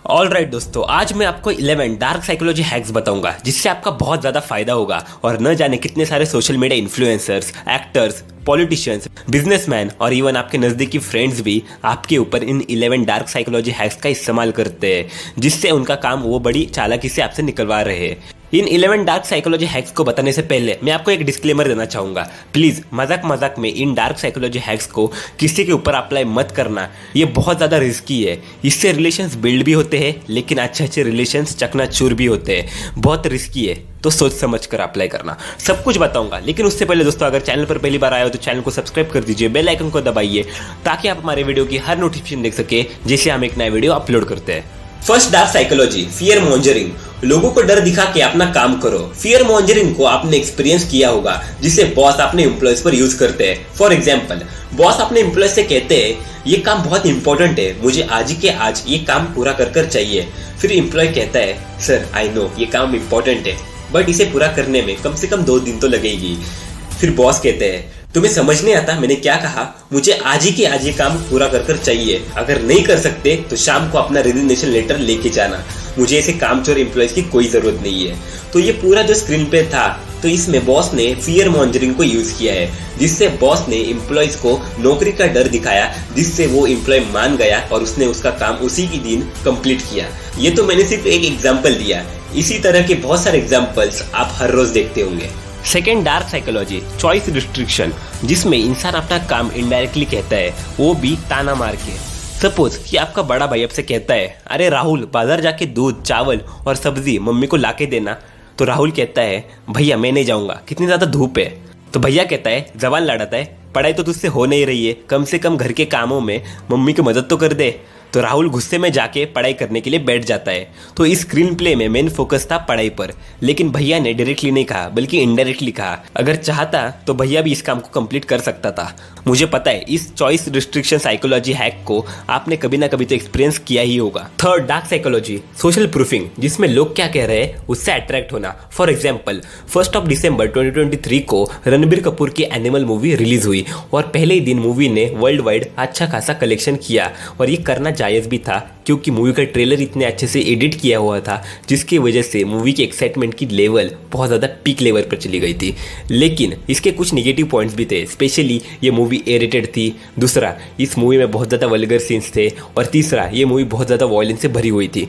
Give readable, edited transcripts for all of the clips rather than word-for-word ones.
All right दोस्तों, आज मैं आपको 11 डार्क साइकोलॉजी हैक्स बताऊंगा जिससे आपका बहुत ज़्यादा फायदा होगा और न जाने कितने सारे social media influencers, actors, politicians, businessman और इवन आपके नज़दीकी फ्रेंड्स भी आपके ऊपर इन 11 डार्क साइकोलॉजी हैक्स का इस्तेमाल करते हैं, जिससे उनका काम वो बड़ी चालाकी से आपसे निकलवा रहे हैं। इन 11 डार्क साइकोलॉजी हैक्स को बताने से पहले मैं आपको एक डिस्क्लेमर देना चाहूंगा। प्लीज़ मजाक मजाक में इन डार्क साइकोलॉजी हैक्स को किसी के ऊपर अप्लाई मत करना, ये बहुत ज़्यादा रिस्की है। इससे रिलेशंस बिल्ड भी होते हैं लेकिन अच्छे अच्छे रिलेशंस चकनाचूर भी होते हैं। बहुत रिस्की है, तो सोच समझ कर अप्लाई करना। सब कुछ बताऊंगा, लेकिन उससे पहले दोस्तों अगर चैनल पर पहली बार आए हो तो चैनल को सब्सक्राइब कर दीजिए, बेल आइकन को दबाइए ताकि आप हमारे वीडियो की हर नोटिफिकेशन देख सके जैसे हम एक नया वीडियो अपलोड करते हैं। First dark psychology, fear mongering. लोगों को डर दिखा के अपना काम करो। फियर मॉन्जरिंग को आपने एक्सपीरियंस किया होगा, जिसे बॉस अपने एम्प्लॉयज पर यूज करते हैं। फॉर एग्जांपल, बॉस अपने एम्प्लॉयज से कहते हैं ये काम बहुत इंपॉर्टेंट है, मुझे आज ही के आज ये काम पूरा कर चाहिए। फिर एम्प्लॉय कहता है सर आई नो ये काम इंपॉर्टेंट है, बट इसे पूरा करने में कम से कम 2 दिन तो लगेगी। फिर बॉस कहते हैं तुम्हें समझ नहीं आता मैंने क्या कहा, मुझे आज ही के आज ये काम पूरा कर चाहिए। अगर नहीं कर सकते तो शाम को अपना रेजिग्नेशन लेटर लेके जाना, मुझे ऐसे कामचोर एम्प्लॉयज की कोई जरूरत नहीं है। तो ये पूरा जो स्क्रीन पे था, तो इसमें बॉस ने फियर मॉन्जरिंग को यूज किया है, जिससे बॉस ने एम्प्लॉयज को नौकरी का डर दिखाया, जिससे वो एम्प्लॉय मान गया और उसने उसका काम उसी के दिन कंप्लीट किया। ये तो मैंने सिर्फ एक एग्जाम्पल दिया, इसी तरह के बहुत सारे एग्जाम्पल्स आप हर रोज देखते होंगे। Second dark psychology, choice restriction, जिसमें इंसान अपना काम इनडायरेक्टली कहता है, वो भी ताना मार के। सपोज कि आपका बड़ा भाई आपसे कहता है अरे राहुल बाजार जाके दूध, चावल और सब्जी मम्मी को लाके देना। तो राहुल कहता है भैया मैं नहीं जाऊंगा, कितनी ज्यादा धूप है। तो भैया कहता है जवान लड़ाता है, पढ़ाई तो तुझसे हो नहीं रही है, कम से कम घर के कामों में मम्मी की मदद तो कर दे। तो राहुल गुस्से में जाके पढ़ाई करने के लिए बैठ जाता है। तो इस स्क्रीन प्ले में मेन फोकस था पढ़ाई पर, लेकिन भैया ने डायरेक्टली नहीं कहा बल्कि इनडायरेक्टली कहा। अगर चाहता तो भैया भी इस काम को कंप्लीट कर सकता था। मुझे पता है इस चॉइस रिस्ट्रिक्शन साइकोलॉजी हैक को आपने कभी ना कभी तो एक्सपीरियंस किया ही होगा। Third dark psychology, social proofing, जिसमें लोग क्या कह रहे हैं उससे अट्रैक्ट होना। फॉर एग्जाम्पल, 1 दिसंबर 2023 को रणबीर कपूर की एनिमल मूवी रिलीज हुई और पहले ही दिन मूवी ने वर्ल्ड वाइड अच्छा खासा कलेक्शन किया। और ये करना जायज़ भी था क्योंकि मूवी का ट्रेलर इतने अच्छे से एडिट किया हुआ था, जिसकी वजह से मूवी के एक्साइटमेंट की लेवल बहुत ज़्यादा पीक लेवल पर चली गई थी। लेकिन इसके कुछ नेगेटिव पॉइंट्स भी थे, स्पेशली ये मूवी ए रेटेड थी। दूसरा, इस मूवी में बहुत ज़्यादा वल्गर सीन्स थे। और तीसरा, ये मूवी बहुत ज़्यादा वायलेंस से भरी हुई थी।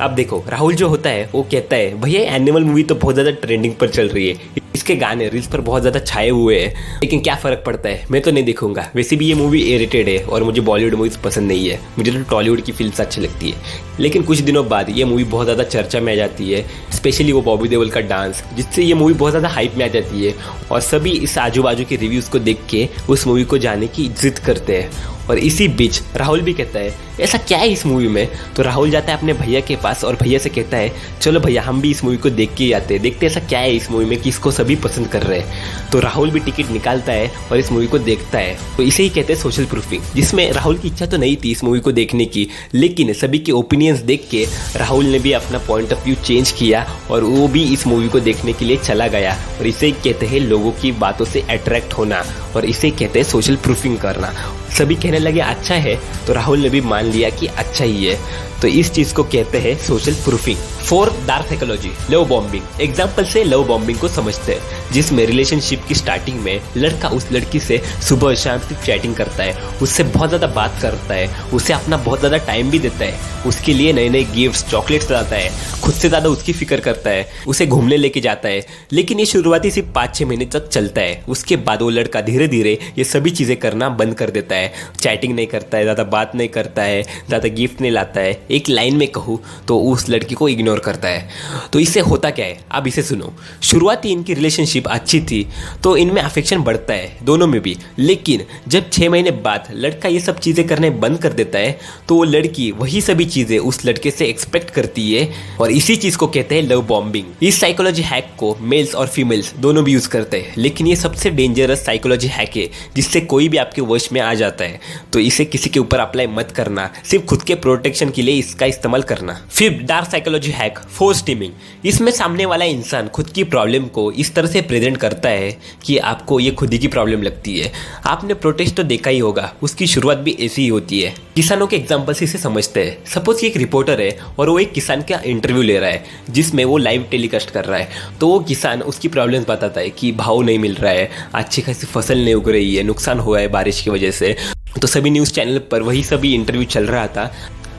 अब देखो, राहुल जो होता है वो कहता है भैया एनिमल मूवी तो बहुत ज़्यादा ट्रेंडिंग पर चल रही है, इसके गाने रील्स पर बहुत ज़्यादा छाए हुए हैं, लेकिन क्या फ़र्क पड़ता है, मैं तो नहीं देखूंगा। वैसे भी ये मूवी ए रेटेड है और मुझे बॉलीवुड मूवीज़ पसंद नहीं है, मुझे तो टॉलीवुड की फिल्म्स अच्छी लगती है। लेकिन कुछ दिनों बाद ये मूवी बहुत ज़्यादा चर्चा में आ जाती है, स्पेशली वो बॉबी देओल का डांस, जिससे ये मूवी बहुत ज़्यादा हाइप में आ जाती है और सभी इस आजू बाजू के रिव्यूज़ को देख के उस मूवी को जाने की जिद करते हैं। और इसी बीच राहुल भी कहता है ऐसा क्या है इस मूवी में। तो राहुल जाता है अपने भैया के पास और भैया से कहता है चलो भैया हम भी इस मूवी को देख के ही आते हैं, देखते ऐसा क्या है इस मूवी में कि इसको सभी पसंद कर रहे हैं। तो राहुल भी टिकट निकालता है और इस मूवी को देखता है। तो इसे ही कहते हैं सोशल प्रूफिंग, जिसमें राहुल की इच्छा तो नहीं थी इस मूवी को देखने की, लेकिन सभी के ओपिनियंस देख के राहुल ने भी अपना पॉइंट ऑफ व्यू चेंज किया और वो भी इस मूवी को देखने के लिए चला गया। और इसे ही कहते हैं लोगों की बातों से अट्रैक्ट होना, और इसे कहते हैं सोशल प्रूफिंग करना। सभी कहने लगे अच्छा है, तो राहुल ने भी मान लिया कि अच्छा ही है। तो इस चीज को कहते हैं social proofing. Fourth dark psychology, love bombing. Example से लव बॉम्बिंग को समझते हैं, जिसमें रिलेशनशिप की स्टार्टिंग में लड़का उस लड़की से सुबह शाम सिर्फ चैटिंग करता है, उससे बहुत ज्यादा बात करता है, उसे अपना बहुत ज्यादा टाइम भी देता है, उसके लिए नए नए गिफ्ट्स, चॉकलेट्स लाता है, खुद से ज्यादा उसकी फिक्र करता है, उसे घूमने लेके जाता है। लेकिन ये शुरुआती सिर्फ 5-6 महीने तक चलता है। उसके बाद वो लड़का धीरे धीरे ये सभी चीजें करना बंद कर देता है, चैटिंग नहीं करता है, ज्यादा बात नहीं करता है, ज्यादा गिफ्ट नहीं लाता है, एक लाइन में कहूँ तो उस लड़की को इग्नोर करता है। तो इससे होता क्या है, अब इसे सुनो। शुरुआती इनकी रिलेशनशिप अच्छी थी तो इनमें अफेक्शन बढ़ता है दोनों में भी, लेकिन जब 6 महीने बाद लड़का ये सब चीज़ें करने बंद कर देता है तो वो लड़की वही सभी चीज़ें उस लड़के से एक्सपेक्ट करती है, और इसी चीज़ को कहते हैं लव बॉम्बिंग। इस साइकोलॉजी हैक को मेल्स और फीमेल्स दोनों भी यूज करते हैं, लेकिन ये सबसे डेंजरस साइकोलॉजी हैक है जिससे कोई भी आपके वश में आ जाता है। तो इसे किसी के ऊपर अप्लाई मत करना, सिर्फ खुद के प्रोटेक्शन के लिए इसका इस्तेमाल करना। फिर dark psychology hack force teeming. इसमें सामने वाला इंसान खुद की प्रॉब्लम को इस तरह से प्रेजेंट करता है कि आपको ये खुद ही की प्रॉब्लम लगती है। आपने प्रोटेस्ट तो देखा ही होगा, उसकी शुरुआत भी ऐसी ही होती है। किसानों के एग्जाम्पल से इसे समझते हैं। सपोज एक रिपोर्टर है और वो एक किसान का इंटरव्यू ले रहा है जिसमें वो लाइव टेलीकास्ट कर रहा है। तो वो किसान उसकी प्रॉब्लम्स बताता है कि भाव नहीं मिल रहा है, अच्छी खासी फसल नहीं उग रही है, नुकसान हुआ है बारिश की वजह से। तो सभी न्यूज़ चैनल पर वही सभी इंटरव्यू चल रहा था।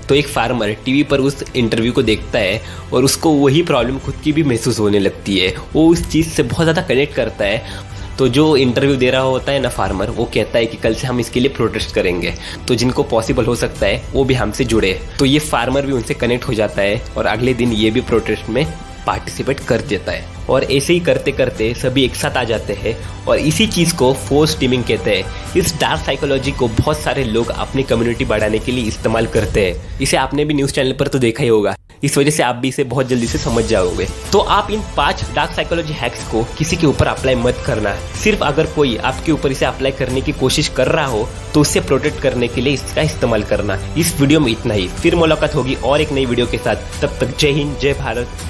तो एक फार्मर टीवी पर उस इंटरव्यू को देखता है और उसको वही प्रॉब्लम खुद की भी महसूस होने लगती है। वो उस चीज़ से बहुत ज़्यादा कनेक्ट करता है। तो जो इंटरव्यू दे रहा होता है ना फार्मर, वो कहता है कि कल से हम इसके लिए प्रोटेस्ट करेंगे। तो जिनको पॉसिबल हो सकता है वो भी हमसे जुड़े। तो ये फार्मर भी उनसे कनेक्ट हो जाता है और अगले दिन ये भी प्रोटेस्ट में पार्टिसिपेट कर देता है। और ऐसे ही करते करते सभी एक साथ आ जाते हैं और इसी चीज़ को फोर्स टीमिंग कहते हैं। इस डार्क साइकोलॉजी को बहुत सारे लोग अपनी कम्युनिटी बढ़ाने के लिए इस्तेमाल करते हैं। इसे आपने भी न्यूज़ चैनल पर तो देखा ही होगा, इस वजह से आप भी इसे बहुत जल्दी से समझ जाओगे। तो आप इन 5 डार्क साइकोलॉजी हैक्स को किसी के ऊपर अप्लाई मत करना। सिर्फ अगर कोई आपके ऊपर इसे अप्लाई करने की कोशिश कर रहा हो तो उससे प्रोटेक्ट करने के लिए इसका इस्तेमाल करना। इस वीडियो में इतना ही, फिर मुलाकात होगी और एक नई वीडियो के साथ। तब तक जय हिंद, जय भारत।